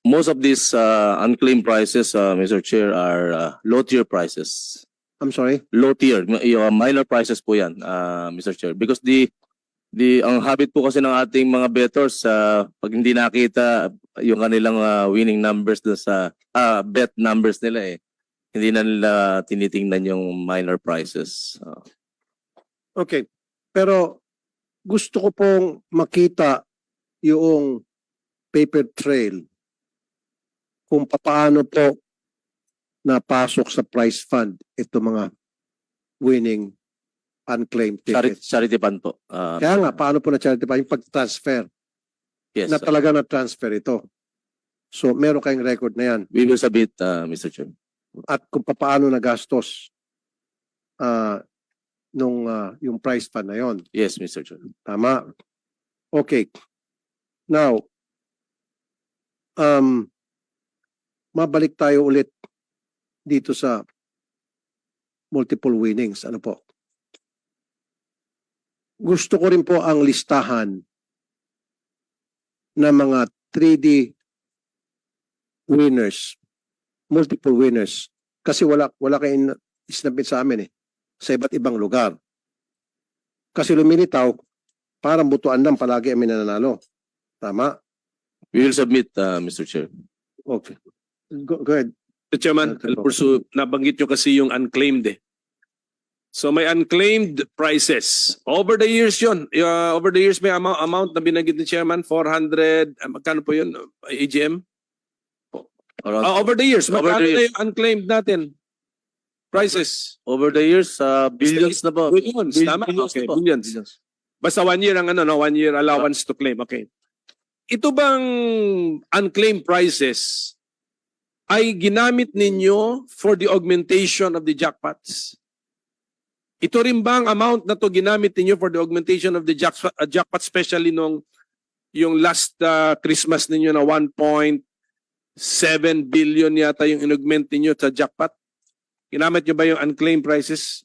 most of these unclaimed prices, Mr. Chair, are low tier prices. I'm sorry? Low tier, yung minor prices po yan, Mr. Chair. Because ang habit po kasi ng ating mga bettors, pag hindi nakita yung kanilang winning numbers doon sa bet numbers nila hindi na nila tinitingnan yung minor prices. Okay. Pero gusto ko pong makita yung paper trail kung paano po napasok sa prize fund ito mga winning unclaimed tickets. Charity fund po. Kaya nga, paano po na charity fund? Yung pag-transfer, Yes, na talaga na-transfer ito. So, meron kayong record na yan. we will submit, Mr. Chair. At kung paano nagastos yung prize fund na yon. Yes, Mr. Chair. Tama. Okay. Now, mabalik tayo ulit dito sa multiple winnings. Ano po? Gusto ko rin po ang listahan ng mga 3D winners, multiple winners. Kasi wala kayong isnapit sa amin sa iba't ibang lugar. Kasi lumilitaw, parang butuan lang palagi ang nananalo. Tama? We will submit, Mr. Chair. Okay. Go ahead. Mr. Chairman, I'll pursue, nabanggit nyo kasi yung unclaimed So may unclaimed prices. Over the years yun. Over the years may amount na binanggit ni Chairman, 400, magkano po yun, AGM? Over the years, magkano na yung unclaimed natin? Prices. Over the years, billions na po. Billions, tama? Okay, billions. Basta 1 year ang 1 year allowance to claim. Okay. Ito bang unclaimed prices ay ginamit ninyo for the augmentation of the jackpots? Ito rin bang amount na to ginamit ninyo for the augmentation of the jackpot, especially nung yung last Christmas ninyo na 1.7 billion yata yung inaugment ninyo sa jackpot? Ginamit nyo ba yung unclaimed prices?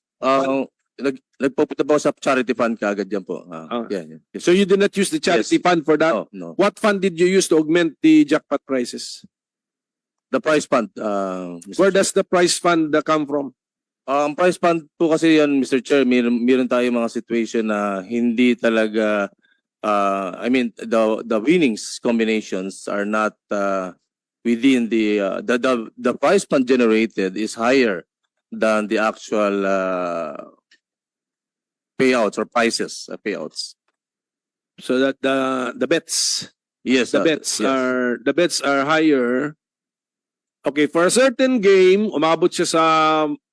Nagpupunta po sa charity fund kaagad yan po. Yeah. So you did not use the charity fund for that? No. What fund did you use to augment the jackpot prices? The prize fund. Where does the prize fund come from? Ang prize fund po kasi yan, Mr. Chair, meron tayo mga situation na hindi talaga, I mean, the winnings combinations are not within the prize fund generated is higher than the actual payouts or prizes payouts. So that the bets, Yes, the bets are higher. Okay, for a certain game, umabot siya sa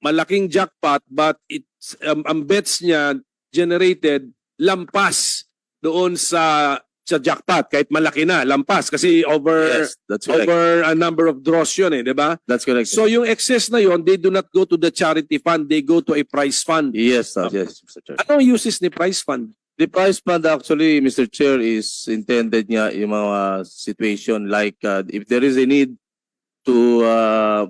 malaking jackpot, but it's ang bets niya generated lampas doon sa jackpot kahit malaki na, lampas kasi over that's correct. over a number of draws yun di ba? That's correct. So yung excess na yon, they do not go to the charity fund, they go to a prize fund. Yes, yes, Mr. Chair. Anong uses ni prize fund? The prize fund actually, Mr. Chair, is intended niya yung mga situation like if there is a need to,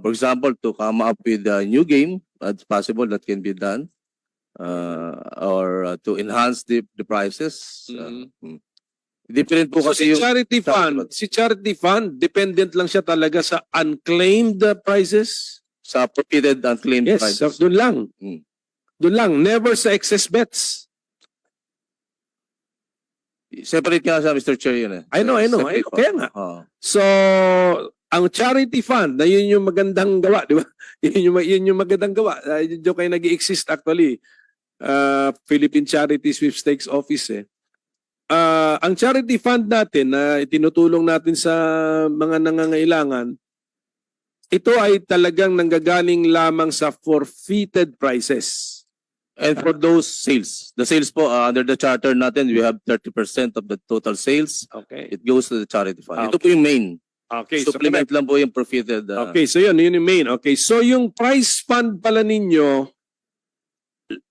for example, to come up with a new game, it's possible that can be done, or to enhance the prizes. Different po kasi yung Si charity fund, dependent lang siya talaga sa unclaimed prizes. sa repeated unclaimed Yes, prizes. doon lang. Mm. Doon lang, never sa excess bets. Separate nga sa Mr. Chair yun I know. Separate po. Kaya nga. So, ang charity fund, na yun yung magandang gawa, di ba? Yun yung magandang gawa. Yun kayo nag-i-exist actually. Philippine Charity Sweepstakes Office ang charity fund natin na itinutulong natin sa mga nangangailangan, ito ay talagang nanggagaling lamang sa forfeited prices. And for those sales, the sales po, under the charter natin, we have 30% of the total sales. Okay. It goes to the charity fund. Okay. Ito po yung main. Okay, Supplement lang po yung profited. Okay, so yun yung main. Okay, so yung prize fund pala ninyo,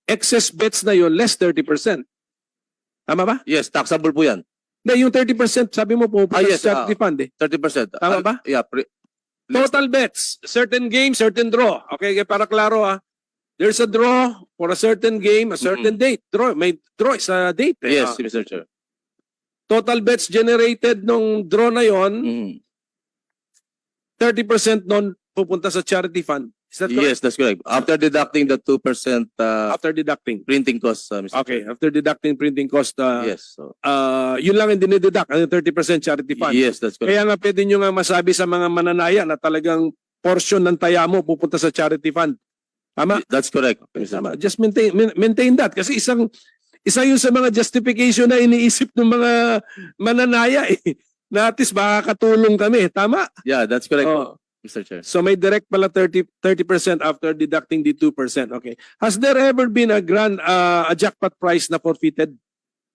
excess bets na yun, less 30%. Tama ba? Yes, taxable po yan. Hindi, yung 30%, sabi mo po, Yes, sa charity fund 30%. Tama ba? Yeah. Total bets, certain game, certain draw. Okay, para klaro there's a draw for a certain game, a certain date. May draw sa date. Yes, Mr. Chair. Total bets generated nung draw na yon, Mm. 30% nun pupunta sa charity fund. Is that correct? Yes, that's correct. After deducting the 2% After deducting. printing costs, Mr. Okay, Chair. after deducting printing cost, Yes. So, yun lang ang dinideduct, ang 30% charity fund. yes, that's correct. Kaya nga pwede nyo nga masabi sa mga mananaya na talagang portion ng taya mo pupunta sa charity fund. Tama? That's correct, Mr. Tama. Chair. Just maintain that. Kasi isa yun sa mga justification na iniisip ng mga mananaya eh. Na at least makakatulong kami. Tama? Yeah, that's correct, Oh. Mr. Chair. So may direct pala 30% after deducting the 2%. Okay. Has there ever been a a jackpot prize na forfeited?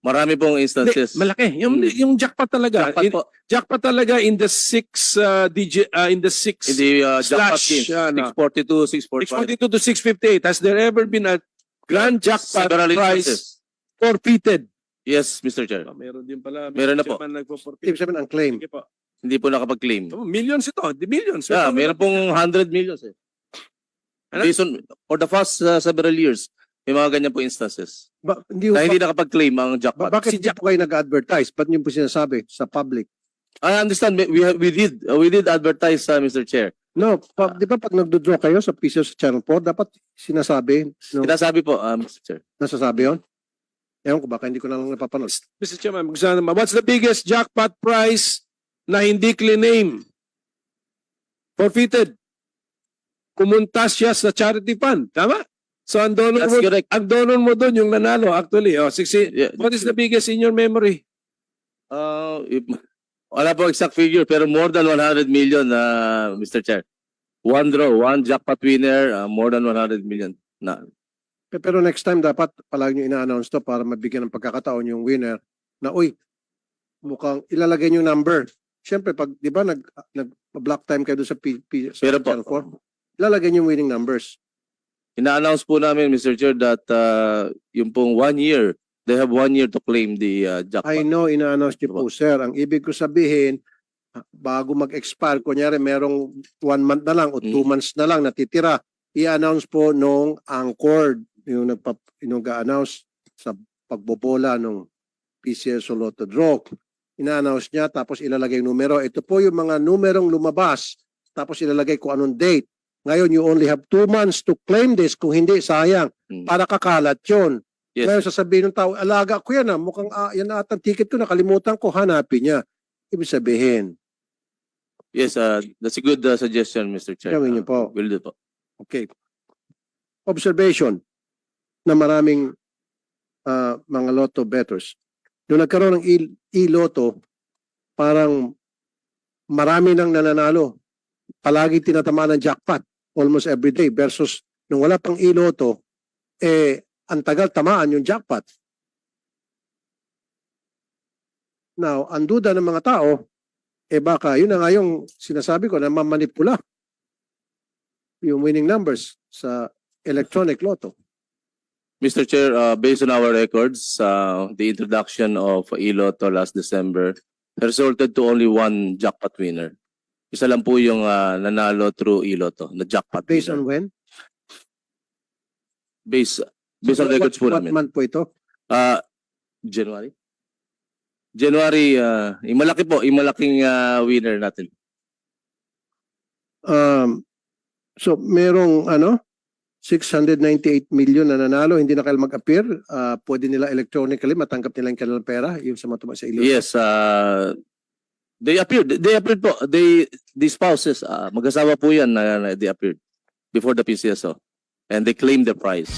Marami pong instances. Hindi, malaki. Yung jackpot talaga. Jackpot po. Jackpot talaga in the 6 digit in the 6 In the jackpot slash, games, ano, 642, 645. 642 to 658. Has there ever been a grand jackpot Several prize instances. forfeited? Yes, Mr. Chair. Meron din pala. Meron na po. Nagpo-forfeit. Ibig sabihin ang claim. Sige po. Hindi po nakapag-claim. Millions ito. The millions. Yeah, meron pong 100 millions eh. Ano? Based on, for the past several years, may mga ganyan po instances. Hindi Na hindi nakapag-claim ang jackpot. bakit hindi po kayo nag-advertise? Ba't niyo po sinasabi sa public? I understand, we did advertise, Mr. Chair. No, di ba pag nagdo-draw kayo sa piso sa Channel 4, dapat sinasabi, no, Sinasabi po, Mr. Chair. nasasabi yun? Ewan ko, baka hindi ko na lang napapanood. Mr. Chairman, what's the biggest jackpot prize na hindi claim? Forfeited. Pumunta siya sa charity fund. Tama? So ang donor That's mo, correct. ang donor mo doon yung nanalo actually. Oh, 60. Yeah, What is the biggest in your memory? Wala po exact figure, pero more than 100 million, Mr. Chair. One draw, one jackpot winner, more than 100 million. Na, Pero next time, dapat palagi nyo ina-announce to para mabigyan ng pagkakataon yung winner na, uy, mukhang ilalagay nyo yung number. Siyempre, pag, di ba, nag-block time kayo doon sa, sa Pero po, Channel 4, ilalagay nyo yung winning numbers. ina-announce po namin, Mr. Chair, that yung pong 1 year, they have 1 year to claim the jackpot. I know, ina-announce nyo po, sir. Ang ibig ko sabihin, bago mag-expire, kunyari merong 1 month na lang o 2 months na lang natitira, i-announce po nung Anchor, yung nag-announce sa pagbobola nung PCS o Lotto Draw. Ina-announce niya, tapos ilalagay yung numero. Ito po yung mga numerong lumabas, tapos ilalagay kung anong date. Ngayon, you only have 2 months to claim this. Kung hindi, sayang. Para kakalat yun. Yes. Ngayon, sasabihin ng tao, alaga ko yan. Mukhang yan na atang ticket ko, nakalimutan ko, hanapin niya. Ibig sabihin, Yes, that's a good suggestion, Mr. Chair. Gawin niyo po. Will do po. okay. Observation na maraming mga lotto bettors. Nung nagkaroon ng e-lotto, parang marami nang nananalo. Palagi tinatamaan ng jackpot almost every day versus nung wala pang e-lotto, ang tagal tamaan yung jackpot. Now, ang duda ng mga tao, baka yun na nga yung sinasabi ko na mamanipula yung winning numbers sa electronic lotto. Mr. Chair, based on our records, the introduction of e-lotto last December resulted to only 1 jackpot winner. Isa lang po yung nanalo through e-lotto, the jackpot Based winner. on when? Based on records po What namin. month po ito? January? January, malaki po, malaking winner natin. So merong 698 million na nanalo, hindi na kayo mag-appear. Pwede nila electronically matanggap nila yung kanilang pera, yung sa matuma sa ilo. Yes, they appeared po. The spouses, mag-asawa po yan na they appeared before the PCSO. And they claimed the prize.